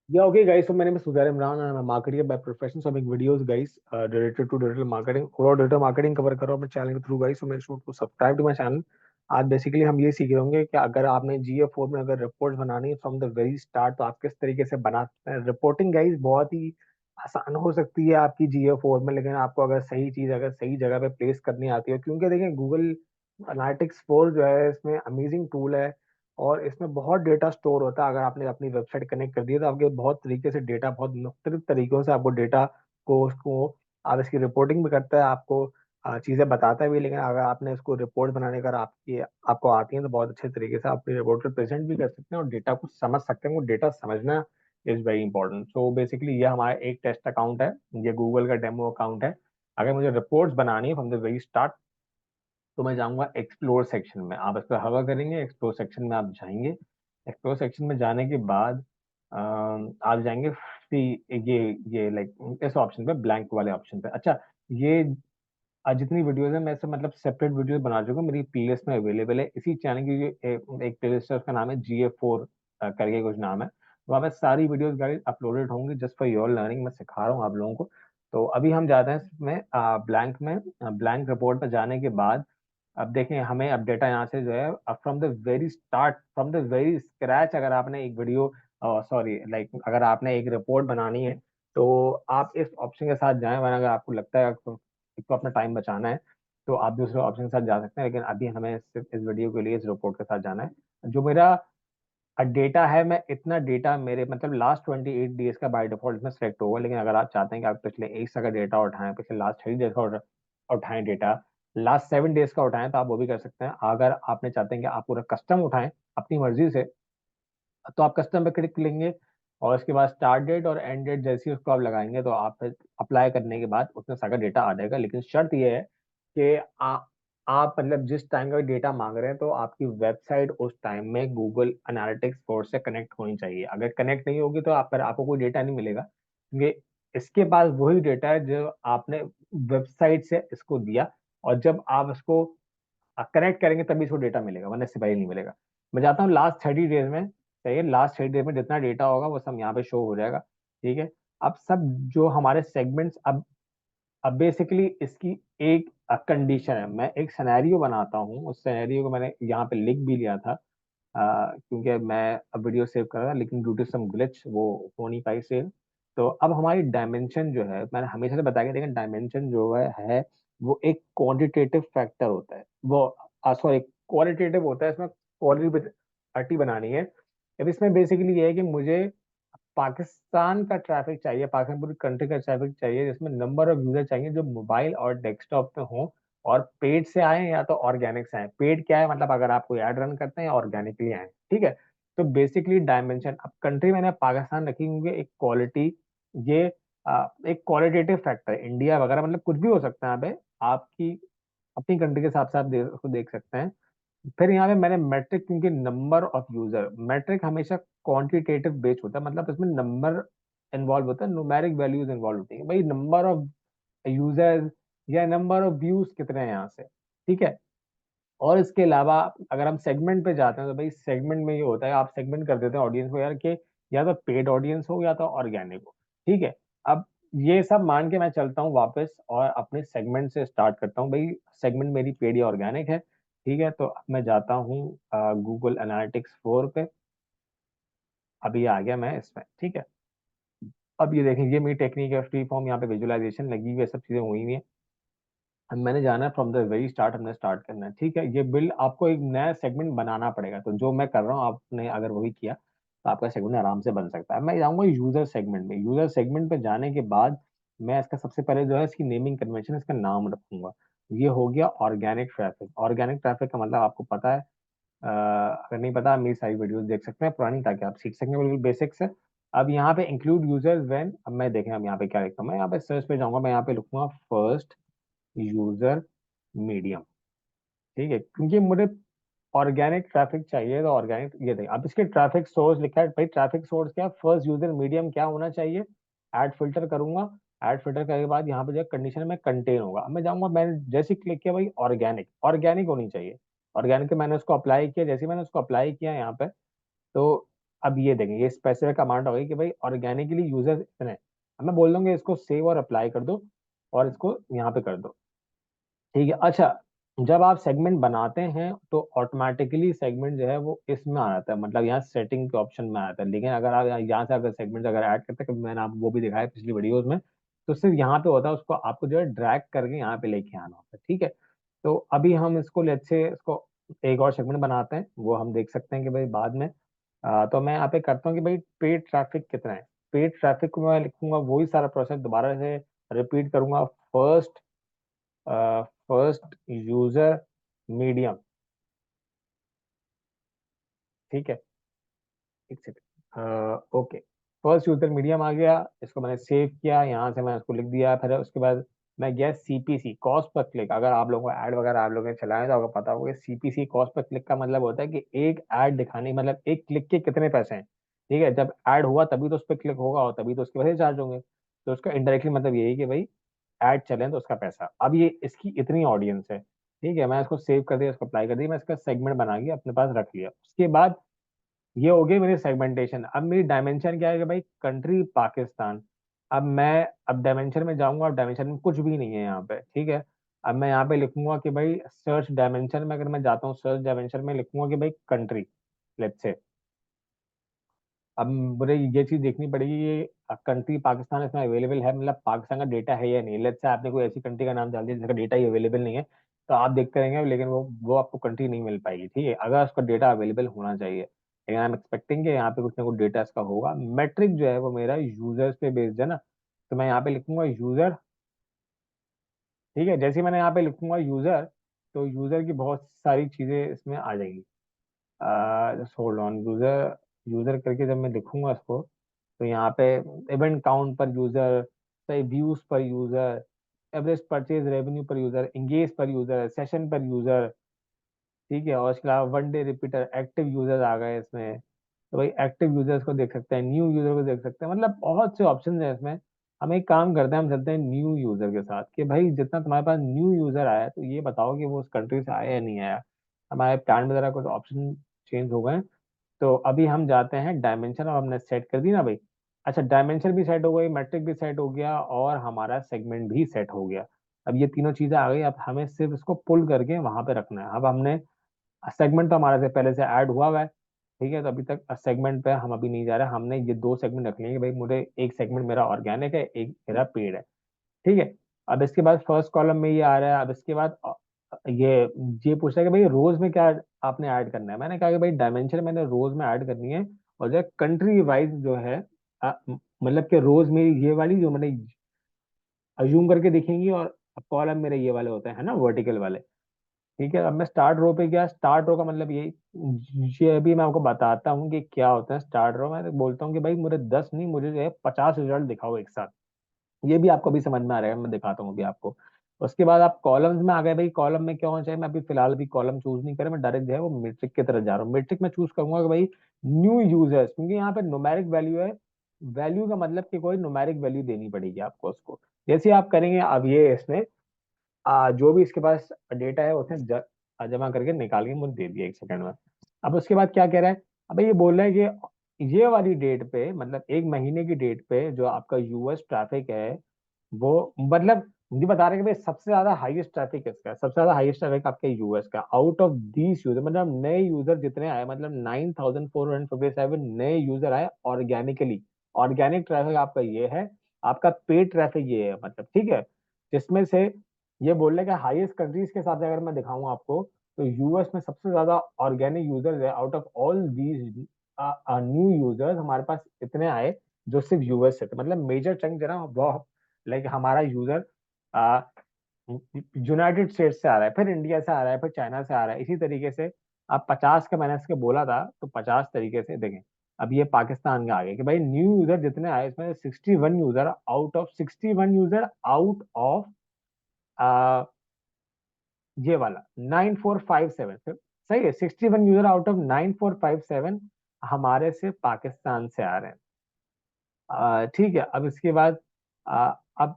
Yeah, okay, guys. So my name is Sudhir Imran and I'm a marketer by profession. So I make videos, guys, related to digital marketing. और digital marketing cover करो अपने channel के through, guys. So make sure to subscribe to my channel. आज basically हम ये सीख रहे होंगे कि अगर आपने GA4 में अगर रिपोर्ट बनानी है फ्रॉम द वेरी स्टार्ट, तो आप किस तरीके से बना सकते हैं। रिपोर्टिंग, गाइस, बहुत ही आसान हो सकती है आपकी GA4 में, लेकिन आपको अगर सही चीज अगर सही जगह पे प्लेस करनी आती है, क्योंकि देखिए गूगल एनालिटिक्स 4 जो है इसमें अमेजिंग टूल है और इसमें बहुत डेटा स्टोर होता है। अगर आपने अपनी वेबसाइट कनेक्ट कर दी है तो आपके बहुत तरीके से डेटा, बहुत मुख्तलिफ तरीकों से आपको डेटा को उसको आप इसकी रिपोर्टिंग भी करता है, आपको चीजें बताता भी है। लेकिन अगर आपने इसको रिपोर्ट बनाने का आपकी आपको आती है तो बहुत अच्छे तरीके से आप अपनी रिपोर्ट को प्रेजेंट भी कर सकते हैं और डेटा को समझ सकते हैं। वो डेटा समझना is very important. So basically ये हमारा एक टेस्ट अकाउंट है, ये गूगल का डेमो अकाउंट है। अगर मुझे रिपोर्ट्स बनानी है फ्रॉम द वेरी स्टार्ट, तो मैं जाऊंगा एक्सप्लोर सेक्शन में। आप इस पर हवा करेंगे, एक्सप्लोर सेक्शन में आप जाएंगे। एक्सप्लोर सेक्शन में जाने के बाद आप जाएंगे ये लाइक इस ऑप्शन पे, ब्लैंक वाले ऑप्शन पे। अच्छा, ये जितनी वीडियोस है मैं सब मतलब सेपरेट वीडियो बना चुका हूँ, मेरी प्लेलिस्ट में अवेलेबल है इसी चैनल की। एक प्लेलिस्ट है, उसका नाम है GA4 करके कुछ नाम है। वहाँ पे सारी वीडियोस गाइस अपलोडेड होंगी जस्ट फॉर योर लर्निंग। मैं सिखा रहा हूँ आप लोगों को। तो अभी हम जाते हैं इसमें ब्लैंक में। ब्लैंक रिपोर्ट पर जाने के बाद अब देखें हमें अब डेटा यहाँ से जो है from the very start, from the very scratch, अगर आपने एक वीडियो सॉरी लाइक अगर आपने एक रिपोर्ट बनानी है तो आप इस ऑप्शन के साथ जाएं। वरना अगर आपको लगता है आपको एक तो अपना टाइम बचाना है तो आप दूसरे ऑप्शन के साथ जा सकते हैं, लेकिन अभी हमें सिर्फ इस वीडियो के लिए इस रिपोर्ट के साथ जाना है। जो मेरा डेटा है, मैं इतना डेटा मेरे मतलब लास्ट 28 डेज का बाय डिफॉल्ट इसमें सेलेक्ट होगा। लेकिन अगर आप चाहते हैं कि आप पिछले एक साल का डेटा उठाएं, पिछले लास्ट 30 डेज का उठाएं डेटा, लास्ट 7 डेज का उठाएं, तो आप वो भी कर सकते हैं। अगर आपने चाहते हैं कि आप पूरा कस्टम उठाएं अपनी मर्जी से, तो आप कस्टम पे क्लिक करेंगे और उसके बाद स्टार्ट डेट और एंड डेट जैसी उसको आप लगाएंगे तो आप अप्लाई करने के बाद उसमें सारा डेटा आ जाएगा। लेकिन शर्त ये है कि आप मतलब जिस टाइम का डेटा मांग रहे हैं तो आपकी वेबसाइट उस टाइम में गूगल एनालिटिक्स 4 से कनेक्ट होनी चाहिए। अगर कनेक्ट नहीं होगी तो आप पर आपको कोई डेटा नहीं मिलेगा, क्योंकि इसके पास वही डेटा है जो आपने वेबसाइट से इसको दिया, और जब आप इसको कनेक्ट करेंगे तभी इसको डेटा मिलेगा, वरना इससे पहले नहीं मिलेगा। मैं चाहता हूँ लास्ट 30 डेज में, चाहिए लास्ट 30 डेज में जितना डेटा होगा वो सब यहाँ पे शो हो जाएगा। ठीक है। अब सब जो हमारे सेगमेंट्स, अब बेसिकली इसकी एक कंडीशन है। मैं एक सिनेरियो बनाता हूँ, उस सिनेरियो को मैंने यहाँ पे लिख भी लिया था, क्योंकि मैं अब वीडियो सेव कर रहा था लेकिन ड्यू टू सम ग्लिच वो हो नहीं पाई सेव। तो अब हमारी डायमेंशन जो है, मैंने हमेशा से बताया कि देखिए डायमेंशन जो है वो एक क्वांटिटेटिव फैक्टर होता है। वो सॉरी, क्वालिटेटिव होता है। इसमें क्वालिटी बनानी है। अब इसमें बेसिकली ये है कि मुझे पाकिस्तान का ट्रैफिक चाहिए, पाकिस्तान पूरी कंट्री का ट्रैफिक चाहिए, जिसमें नंबर ऑफ यूजर चाहिए जो मोबाइल और डेस्कटॉप पे हो और पेड से आए या तो ऑर्गेनिक से आए। पेड क्या है, मतलब अगर आप कोई ऐड रन करते हैं या ऑर्गेनिकली आए। ठीक है। तो बेसिकली डायमेंशन, अब कंट्री मैंने पाकिस्तान रखी क्योंकि एक क्वालिटी, ये एक क्वालिटेटिव फैक्टर है। इंडिया वगैरह मतलब कुछ भी हो सकता है यहाँ पे, आपकी अपनी कंट्री के हिसाब से आप उसको देख सकते हैं। फिर यहाँ पे मैंने मैट्रिक, क्योंकि नंबर ऑफ यूजर, मैट्रिक हमेशा क्वांटिटेटिव बेस्ड होता है, मतलब इसमें नंबर इन्वॉल्व होता है, न्यूमेरिक वैल्यूज इन्वॉल्व होती है, भाई नंबर ऑफ यूजर्स या नंबर ऑफ व्यूज कितने हैं यहाँ से। ठीक है। और इसके अलावा अगर हम सेगमेंट पे जाते हैं तो भाई सेगमेंट में ये होता है, आप सेगमेंट कर देते हैं ऑडियंस को यार कि या तो पेड ऑडियंस हो या तो ऑर्गेनिक हो। ठीक है। अब ये सब मान के मैं चलता हूँ वापस और अपने सेगमेंट से स्टार्ट करता हूँ। भाई सेगमेंट मेरी पेड या ऑर्गेनिक है। ठीक है। तो अब मैं जाता हूँ गूगल एनालिटिक्स 4 पे। अभी आ गया मैं इसमें। ठीक है। अब ये देखें, ये मेरी टेक्निक है, फ्री फॉर्म, यहाँ पे विजुअलाइजेशन लगी हुई है, सब चीजें हुई हुई हैं। अब मैंने जाना है फ्रॉम द वेरी स्टार्ट, हमने स्टार्ट करना है। ठीक है। ये बिल्ड आपको एक नया सेगमेंट बनाना पड़ेगा, तो जो मैं कर रहा हूँ आपने अगर वही किया तो आपका सेगमेंट आराम से बन सकता है। मैं जाऊंगा यूजर सेगमेंट में। यूजर सेगमेंट पे जाने के बाद मैं इसका सबसे पहले जो है इसकी नेमिंग कन्वेंशन, इसका नाम रखूंगा। ये हो गया ऑर्गेनिक ट्रैफिक। ऑर्गेनिक ट्रैफिक का मतलब आपको पता है, अगर नहीं पता मेरी सारी वीडियोस देख सकते हैं पुरानी, ताकि आप सीख सकें बिल्कुल बेसिक्स है। अब यहाँ पे इंक्लूड यूजर्स व्हेन, अब मैं देखें अब यहाँ पे क्या लिखता हूँ। मैं यहाँ पे सर्च पे जाऊंगा, मैं यहाँ पे लिखूंगा फर्स्ट यूजर मीडियम। ठीक है। क्योंकि मुझे ऑर्गेनिक ट्रैफिक चाहिए, तो ऑर्गेनिक ये देखें। अब इसके ट्रैफिक सोर्स लिखा है, भाई ट्रैफिक सोर्स क्या, फर्स्ट यूजर मीडियम क्या होना चाहिए। ऐड फिल्टर करूंगा। ऐड फिल्टर करने के बाद यहाँ पे जो कंडीशन में कंटेन होगा। अब मैं जाऊंगा, मैंने जैसे क्लिक किया भाई ऑर्गेनिक, ऑर्गेनिक होनी चाहिए। ऑर्गेनिक मैंने उसको अप्लाई किया, जैसे ही मैंने उसको अप्लाई किया यहाँ पे, तो अब ये देखें, ये स्पेसिफिक अमाउंट हो गई कि भाई ऑर्गेनिकली यूजर्स इतने हैं। अब मैं बोल दूंगा इसको सेव और अप्लाई कर दो और इसको यहाँ पे कर दो। ठीक है। अच्छा, जब आप सेगमेंट बनाते हैं तो ऑटोमेटिकली सेगमेंट जो है वो इसमें आ जाता है, मतलब यहाँ सेटिंग के ऑप्शन में आ जाता है। लेकिन अगर आप यहाँ से अगर सेगमेंट अगर ऐड करते हैं, कभी मैंने आपको वो भी दिखाया पिछली वीडियोस में, तो सिर्फ यहाँ पे होता है, उसको आपको जो है ड्रैग करके यहाँ पे लेके आना होता है। ठीक है। तो अभी हम इसको लेट्स से इसको एक और सेगमेंट बनाते हैं, वो हम देख सकते हैं कि भाई बाद में। तो मैं यहाँ पे करता हूँ कि भाई पेड ट्रैफिक कितना है। पेड ट्रैफिक को मैं लिखूंगा वही सारा प्रोसेस दोबारा से रिपीट करूंगा। First first user medium. ठीक है, एक second. Okay, first user medium आ गया, इसको मैंने सेव किया, यहाँ से मैंने इसको लिख दिया। फिर उसके बाद मैं गया सीपीसी, कॉस्ट पर क्लिक। अगर आप लोगों को ऐड वगैरह आप लोगों ने चलाया तो आपको पता होगा सीपीसी कॉस्ट पर क्लिक का मतलब होता है कि एक ऐड दिखाने, मतलब एक क्लिक के कितने पैसे हैं। ठीक है, जब ऐड हुआ तभी तो उस पर क्लिक होगा और तभी तो उसके पैसे चार्ज होंगे। तो उसका इनडायरेक्टली मतलब यही है कि भाई ऐड चले तो उसका पैसा। अब ये इसकी इतनी ऑडियंस है। ठीक है, मैं इसको सेव कर दिया, इसको अप्लाई कर दिया, मैं इसका सेगमेंट बना के अपने पास रख लिया। उसके बाद ये हो गई मेरी सेगमेंटेशन। अब मेरी डायमेंशन क्या है कि भाई कंट्री पाकिस्तान। अब डायमेंशन में जाऊंगा, अब डायमेंशन में कुछ भी नहीं है यहाँ पे। ठीक है, अब मैं यहाँ पे लिखूंगा कि भाई सर्च डायमेंशन में, अगर मैं जाता हूँ सर्च डायमेंशन में लिखूंगा कि भाई कंट्री, लेट्स से। अब मुझे ये चीज देखनी पड़ेगी, ये कंट्री पाकिस्तान इसमें अवेलेबल है, मतलब पाकिस्तान का डेटा है या नहीं। लेट्स से आपने कोई ऐसी कंट्री का नाम डाल दिया जिसका डेटा ही अवेलेबल नहीं है, तो आप देखते रहेंगे लेकिन वो आपको कंट्री नहीं मिल पाएगी। ठीक है, अगर उसका डेटा अवेलेबल होना चाहिए, लेकिन आई एम एक्सपेक्टिंग कि यहाँ पे कुछ ना कुछ डेटा इसका होगा। मेट्रिक जो है वो मेरा यूजर्स पे बेस्ड है ना, तो मैं यहाँ पे लिखूंगा यूजर। ठीक है, जैसे ही मैंने यहाँ पे लिखूंगा यूजर, तो यूजर की बहुत सारी चीजें इसमें आ जाएंगी। होल्ड ऑन, यूजर यूजर करके जब मैं लिखूंगा इसको, तो यहाँ पे इवेंट काउंट पर यूजर, सही views per user, average purchase revenue per user, engage per user, session per user. ठीक है, और इसके अलावा one day repeater, active users आ गए इसमें। तो भाई एक्टिव यूजर्स को देख सकते हैं, न्यू यूजर को देख सकते हैं, मतलब बहुत से ऑप्शन है इसमें। हम एक काम करते हैं, हम चलते हैं न्यू यूजर के साथ कि भाई जितना तुम्हारे पास न्यू यूजर आया है, तो ये बताओ कि वो उस कंट्री से आया या नहीं आया। हमारे प्लान में जरा कुछ ऑप्शन चेंज हो गए। तो अभी हम जाते हैं डायमेंशन, और हमने सेट कर दी ना भाई। अच्छा, डायमेंशन भी सेट हो गई, मैट्रिक भी सेट हो गया, और हमारा सेगमेंट भी सेट हो गया। अब ये तीनों चीजें आ गई, अब हमें सिर्फ इसको पुल करके वहां पे रखना है। अब हमने सेगमेंट तो हमारा से पहले से ऐड हुआ है। ठीक है, तो अभी तक सेगमेंट पे हम अभी नहीं जा रहे, हमने ये दो सेगमेंट रख लिए कि भाई मुझे एक सेगमेंट मेरा ऑर्गेनिक है, एक मेरा पेड है। ठीक है, अब इसके बाद फर्स्ट कॉलम में ये आ रहा है। अब इसके बाद ये ये पूछ रहा है कि भाई रोज में क्या आपने ऐड करना है। मैंने कहा कि भाई डायमेंशन मैंने रोज में ऐड करनी है, और जो कंट्री वाइज जो है मतलब कि रोज मेरी ये वाली जो मैंने अज्यूम करके दिखेंगी, और कॉलम मेरे ये वाले होते हैं, है ना, वर्टिकल वाले। ठीक है, अब मैं स्टार्ट रो पे गया। स्टार्ट रो का मतलब ये अभी मैं आपको बताता हूँ कि क्या होता है स्टार्ट रो। मैं बोलता हूँ कि भाई मुझे 10 नहीं, मुझे जो है 50 रिजल्ट दिखाओ एक साथ। ये भी आपको अभी समझ में आ रहेगा, मैं दिखाता हूँ अभी आपको। उसके बाद आप कॉलम्स में आ गए। भाई कॉलम में क्या होना चाहिए, मैं अभी फिलहाल भी कॉलम चूज नहीं करें, मैं डायरेक्ट जो है वो मीट्रिक की तरफ जा रहा हूँ। मीट्रिक में चूज करूंगा कि भाई न्यू यूजर्स, क्योंकि यहाँ पे न्यूमेरिक वैल्यू है। वैल्यू का मतलब कि कोई न्यूमेरिक वैल्यू देनी पड़ेगी आपको उसको। जैसे आप करेंगे, अब ये इसमें जो भी इसके पास डेटा है उसने जमा करके निकाल के मुझे दे दिया एक सेकंड में। अब उसके बाद क्या कह रहा है, अब ये बोल रहा है कि ये वाली डेट पे, मतलब एक महीने की डेट पे जो आपका यूएस ट्रैफिक है, वो मतलब मुझे बता रहे हैं कि भाई सबसे ज्यादा हाईएस्ट ट्रैफिक किसका है। सबसे ज्यादा हाईएस्ट ट्रैफिक आपके यूएस का। आउट ऑफ दीस यूजर, मतलब नए यूजर जितने आए, मतलब 9457 नए यूजर आए ऑर्गेनिकली। ऑर्गेनिक ट्रैफिक आपका ये है, आपका पेड ट्रैफिक ये है, मतलब ठीक है। जिसमें से ये बोल रहे हैं कि हाईएस्ट कंट्रीज के साथ अगर मैं दिखाऊं आपको, तो यूएस में सबसे ज्यादा ऑर्गेनिक यूजर्स है। Out of all these new users हमारे पास इतने आए जो सिर्फ यूएस से थे, मतलब मेजर चंक जो है ना वो, लाइक हमारा यूजर यूनाइटेड स्टेट्स से आ रहा है, फिर इंडिया से आ रहा है, फिर चाइना से आ रहा है, इसी तरीके से। अब 50 का मैंने इसके बोला था, तो 50 तरीके से देखें। अब ये पाकिस्तान का आ गया कि भाई न्यू यूजर जितने आए, इसमें 61 यूजर आउट ऑफ ये वाला 9457। सही है, 61 यूजर आउट ऑफ 9457 हमारे से पाकिस्तान से आ रहे हैं। ठीक है, अब इसके बाद अब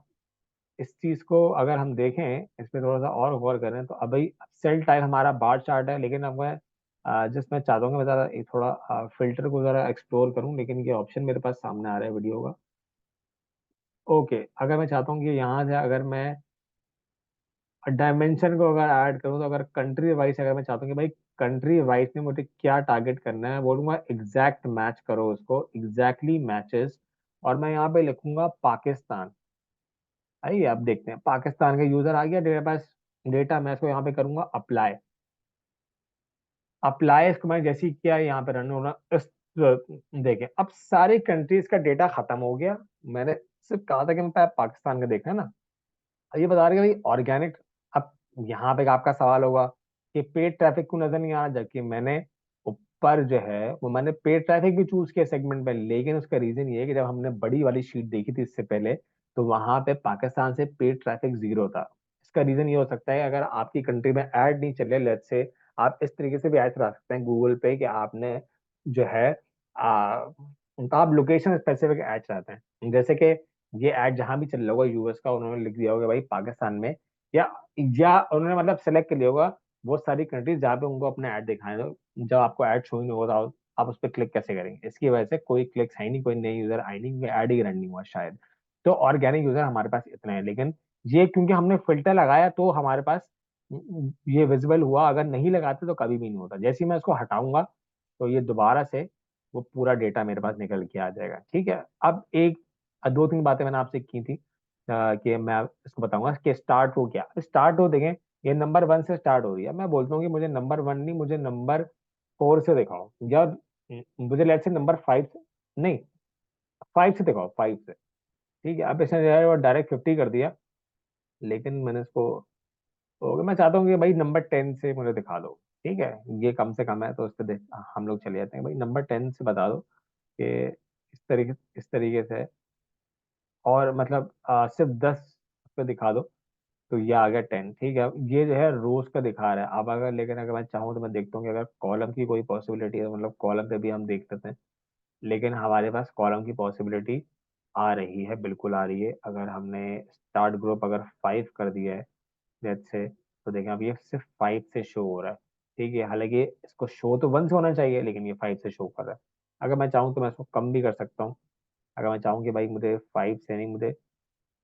इस चीज को अगर हम देखें, इस पे थोड़ा सा और गौर करें, तो अब भाई सेल टाइप हमारा बार चार्ट है, लेकिन अब जस्ट मैं चाहता हूँ कि मैं ज़रा एक थोड़ा फिल्टर को ज़रा एक्सप्लोर करूँ, लेकिन ये ऑप्शन मेरे पास सामने आ रहा है वीडियो का। ओके, अगर मैं चाहता हूँ कि यहाँ से अगर मैं डायमेंशन को अगर ऐड करूँ, तो अगर कंट्री वाइज अगर मैं चाहता हूँ कि भाई कंट्री वाइज में मुझे क्या टारगेट करना है, बोलूंगा एग्जैक्ट मैच करो उसको, एग्जैक्टली मैचेस। और मैं यहाँ पे लिखूंगा पाकिस्तान। आइए आप देखते हैं पाकिस्तान का यूजर आ गया मेरे पास डेटा। मैं इसको यहाँ पे करूंगा अप्लाई। अप्लाई इसको मैं जैसे ही किया, यहाँ पे रन होना इस देखें अब सारी कंट्रीज का डेटा खत्म हो गया। मैंने सिर्फ कहा था कि मैं पाकिस्तान का देखना है ना। अब ये बता रहे हैं भाई ऑर्गेनिक। अब यहाँ पे आपका सवाल होगा कि पेड ट्रैफिक क्यों नजर नहीं आ रहा, जबकि मैंने ऊपर जो है वो मैंने पेड ट्रैफिक भी चूज किया सेगमेंट में। लेकिन उसका रीजन ये है कि जब हमने बड़ी वाली शीट देखी थी इससे पहले, तो वहां पे पाकिस्तान से पेड ट्रैफिक जीरो था। इसका रीजन ये हो सकता है अगर आपकी कंट्री में ऐड नहीं चले, लेट्स से आप इस तरीके से भी ऐड करा सकते हैं गूगल पे कि आपने जो है आप लोकेशन स्पेसिफिक ऐड चाहते हैं, जैसे कि ये ऐड जहां भी चल रहा होगा यूएस का, उन्होंने लिख दिया होगा भाई पाकिस्तान में, या उन्होंने मतलब सेलेक्ट कर लिया होगा वो सारी कंट्रीज जहाँ पे उनको अपने ऐड दिखाए। तो जब आपको ऐड शो ही नहीं होगा तो आप उस पर क्लिक कैसे करेंगे? इसकी वजह से कोई क्लिक्स है नहीं, कोई नए यूजर आए नहीं, क्योंकि ऐड ही रन नहीं हुआ शायद। तो ऑर्गेनिक यूजर हमारे पास इतने हैं, लेकिन ये क्योंकि हमने फिल्टर लगाया तो हमारे पास ये विजिबल हुआ। अगर नहीं लगाते तो कभी भी नहीं होता। जैसे ही मैं इसको हटाऊंगा तो ये दोबारा से वो पूरा डेटा मेरे पास निकल के आ जाएगा। ठीक है, अब एक दो तीन बातें मैंने आपसे की थी कि मैं इसको बताऊंगा कि स्टार्ट हो क्या। स्टार्ट हो देखें, ये नंबर वन से स्टार्ट हो रही है। मैं बोलता हूँ कि मुझे नंबर वन नहीं, मुझे नंबर फोर से दिखाओ, या मुझे लेट से नंबर फाइव से, नहीं फाइव से दिखाओ, फाइव से। ठीक है, अब इसने जो है वो डायरेक्ट 50 कर दिया, लेकिन मैंने इसको तो मैं चाहता हूँ कि भाई नंबर 10 से मुझे दिखा दो। ठीक है, ये कम से कम है तो उस पर देख हम लोग चले जाते हैं। भाई नंबर 10 से बता दो कि इस तरीके से, और मतलब सिर्फ 10 पे दिखा दो। तो ये आ गया 10। ठीक है, ये जो है रोज का दिखा रहा है। अब अगर लेकिन अगर मैं चाहूँ तो मैं देखता हूँ कि अगर कॉलम की कोई पॉसिबिलिटी है, मतलब कॉलम पे भी हम देख सकते हैं। लेकिन हमारे पास कॉलम की पॉसिबिलिटी आ रही है, बिल्कुल आ रही है। अगर हमने स्टार्ट ग्रुप अगर 5 कर दिया है लेट्स से, तो देखें अब ये सिर्फ 5 से शो हो रहा है। ठीक है, हालांकि इसको शो तो 1 से होना चाहिए, लेकिन ये 5 से शो कर रहा है। अगर मैं चाहूँ तो मैं इसको कम भी कर सकता हूँ। अगर मैं चाहूँ कि भाई मुझे 5 से नहीं, मुझे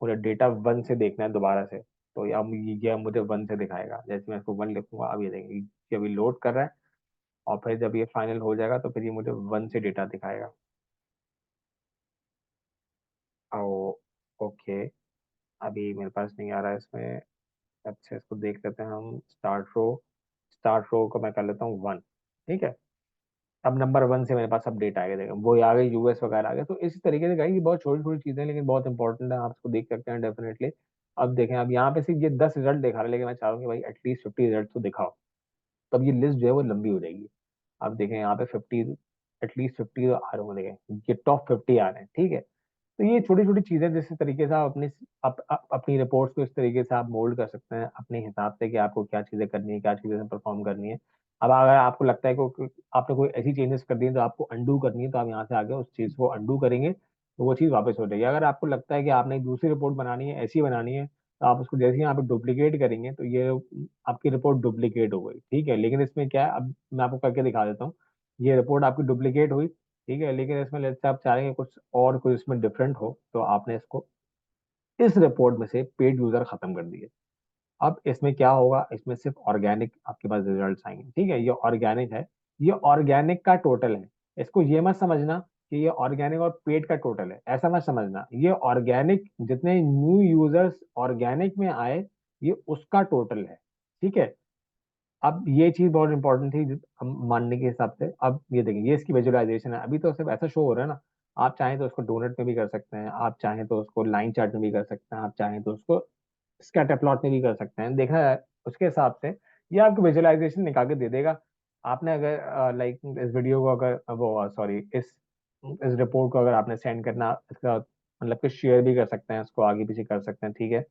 मुझे डेटा 1 से देखना है दोबारा से, तो ये मुझे 1 से दिखाएगा। जैसे मैं इसको 1 लिखूंगा, अब ये देखेंगे ये अभी लोड कर रहा है, और फिर जब ये फाइनल हो जाएगा तो फिर ये मुझे 1 से डेटा दिखाएगा। ओ ओके, अभी मेरे पास नहीं आ रहा है इसमें। अच्छा, इसको देख लेते हैं हम। स्टार्ट रो को मैं कर लेता हूँ 1। ठीक है, अब नंबर 1 से मेरे पास सब डेटा आ गया। देखो वो आ गए, यूएस वगैरह आ गए। तो इसी तरीके से गाइस ये बहुत छोटी छोटी चीजें हैं, लेकिन बहुत इंपॉर्टेंट है, आप इसको देख सकते हैं डेफिनेटली। अब देखें, अब यहाँ पे सिर्फ ये 10 रिजल्ट दिखा रहा है, लेकिन मैं चाह रहा हूँ कि भाई एटलीस्ट 50 रिजल्ट तो दिखाओ, तब ये लिस्ट जो है वो लंबी हो जाएगी। अब देखें यहाँ पे 50, एटलीस्ट 50 तो आ रहे होंगे। देखें ये टॉप 50 आ रहे हैं। ठीक है, तो ये छोटी छोटी चीजें जिस तरीके से आप अपनी रिपोर्ट्स को इस तरीके से आप मोल्ड कर सकते हैं अपने हिसाब से कि आपको क्या चीजें करनी है, क्या चीजें परफॉर्म करनी है। अब अगर आपको लगता है कि आपने कोई ऐसी चेंजेस कर दी है तो आपको अंडू करनी है, तो आप यहाँ से आगे उस चीज को अंडू करेंगे तो वो चीज वापस हो जाएगी। अगर आपको लगता है कि आपने एक दूसरी रिपोर्ट बनानी है, ऐसी बनानी है, तो आप उसको जैसे ही यहाँ पे डुप्लीकेट करेंगे तो ये आपकी रिपोर्ट डुप्लीकेट हो गई। ठीक है, लेकिन इसमें क्या है, अब मैं आपको करके दिखा देता हूँ। ये रिपोर्ट आपकी डुप्लीकेट हुई, ठीक है, लेकिन इसमें लेट्स से आप चाहेंगे कुछ और, कुछ इसमें डिफरेंट हो, तो आपने इसको इस रिपोर्ट में से पेड यूजर खत्म कर दिए। अब इसमें क्या होगा, इसमें सिर्फ ऑर्गेनिक आपके पास रिजल्ट आएंगे। ठीक है, ये ऑर्गेनिक है, ये ऑर्गेनिक का टोटल है। इसको ये मत समझना कि ये ऑर्गेनिक और पेड का टोटल है, ऐसा मत समझना। ये ऑर्गेनिक जितने न्यू यूजर्स ऑर्गेनिक में आए, ये उसका टोटल है। ठीक है, अब ये चीज बहुत इंपॉर्टेंट थी हम मानने के हिसाब से। अब ये देखिए, ये इसकी विजुअलाइजेशन है। अभी तो सिर्फ ऐसा शो हो रहा है ना। आप चाहें तो उसको डोनट में भी कर सकते हैं, आप चाहें तो उसको लाइन चार्ट में भी कर सकते हैं, आप चाहें तो उसको स्कैटर प्लॉट में भी कर सकते हैं। देखा है उसके हिसाब से ये आपको विजुअलाइजेशन निकाल के दे देगा। आपने अगर लाइक इस वीडियो को अगर वो सॉरी इस रिपोर्ट को अगर आपने सेंड करना, इसका मतलब कि शेयर भी कर सकते हैं, इसको आगे पीछे कर सकते हैं। ठीक है,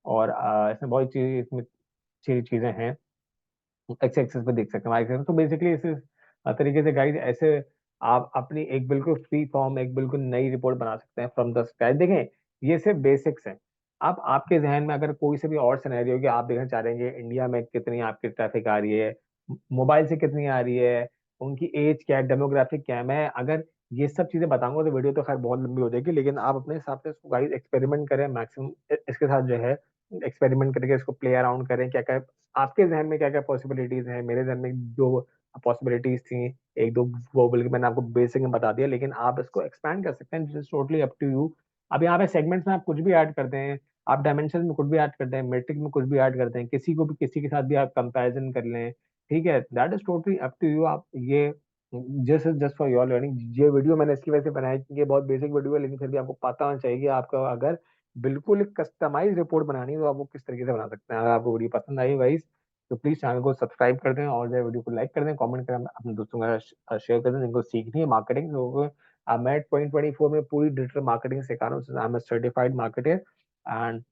और इसमें बहुत चीज इसमें चीजें हैं। एक्स एक्सेस पे देख सकते हैं, वाई एक्सेस। तो बेसिकली इस तरीके से गाइस ऐसे आप अपनी एक बिल्कुल फ्री फॉर्म, एक बिल्कुल नई रिपोर्ट बना सकते हैं फ्रॉम द स्क्रैच। देखें, ये सिर्फ बेसिक्स हैं। अब आपके जहन में अगर कोई से भी और सिनेरियो कि आप देखना चाह रहे हैं कि इंडिया में कितनी आपकी ट्रैफिक आ रही है, मोबाइल से कितनी आ रही है, उनकी एज क्या है, डेमोग्राफिक क्या है। मैं अगर ये सब चीजें बताऊंगा तो वीडियो तो खैर बहुत लंबी हो जाएगी, लेकिन आप अपने हिसाब से इसको गाइस एक्सपेरिमेंट करें मैक्सिमम इसके साथ जो है, एक्सपेरिमेंट करके इसको प्ले अराउंड करें। क्या क्या आपके जहन में क्या क्या पॉसिबिलिटीज हैं, मेरे जहन में जो पॉसिबिलिटीज थी एक दो वो बोल के मैंने आपको बेसिक में बता दिया, लेकिन आप इसको एक्सपैंड कर सकते हैं, this totally up to you. अब यहाँ पे सेगमेंट्स में आप कुछ भी ऐड करते हैं, आप डायमेंशन में कुछ भी ऐड करते हैं, मेट्रिक में कुछ भी ऐड करते हैं, किसी को भी किसी के साथ भी आप कंपैरिजन कर लें, ठीक है, that is totally up to you. आप ये जस्ट फॉर योर लर्निंग, ये वीडियो मैंने इसकी वजह से बनाई कि ये बहुत बेसिक वीडियो है, लेकिन फिर भी आपको पता होना चाहिए कि आपका अगर बिल्कुल एक कस्टमाइज रिपोर्ट बनानी है तो आप वो किस तरीके से बना सकते हैं। अगर आपको वीडियो पसंद आई गाइस तो प्लीज चैनल को सब्सक्राइब कर दें, और जो वीडियो को लाइक कर दें, कमेंट करें, अपने दोस्तों के साथ शेयर कर दें जिनको सीखनी है मार्केटिंग। तो मैं 2024 में पूरी डिजिटल मार्केटिंग सिखा रहा हूँ। I am a certified marketer and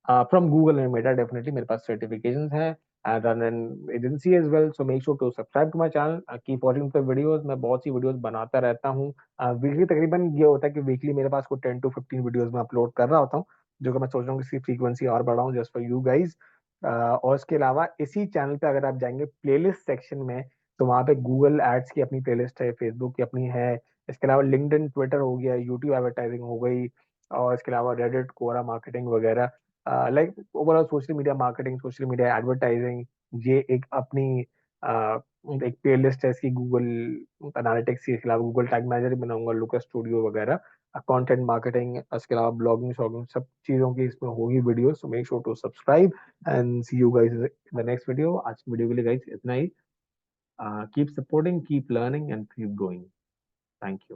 from Google and Meta, definitely मेरे पास सर्टिफिकेशंस हैं। I run an agency as well, so make sure to subscribe to my channel. Keep watching the videos. मैं बहुत सी videos बनाता रहता हूँ। Weekly तकरीबन ये होता है कि वीकली मेरे पास को 10 to 15 वीडियोस में अपलोड कर रहा होता हूँ, जो कि मैं सोच रहा हूँ कि इसकी फ्रीक्वेंसी और बढ़ाऊँ जस्ट फॉर यू गाइज। और इसके अलावा इसी चैनल पे अगर आप जाएंगे प्लेलिस्ट सेक्शन में, तो वहाँ पे गूगल एड्स की अपनी प्लेलिस्ट है, फेसबुक की अपनी है, इसके अलावा लिंक्डइन, ट्विटर हो गया, यूट्यूब एडवर्टाइजिंग हो गई, और इसके अलावा रेडिट, कोरा मार्केटिंग वगैरह, like overall social media marketing, social media advertising, ये एक अपनी एक प्लेलिस्ट है इसकी गूगल एनालिटिक्स के खिलाफ। गूगल टैग मैनेजर बनाऊंगा, लुका स्टूडियो वगैरह, कंटेंट मार्केटिंग, इसके अलावा ब्लॉगिंग शॉगिंग सब चीजों की इसमें होगी video. So make sure to subscribe and see you guys in the next video. आज की वीडियो के लिए गाइस इतना ही। Keep supporting, keep learning and keep going. Thank you.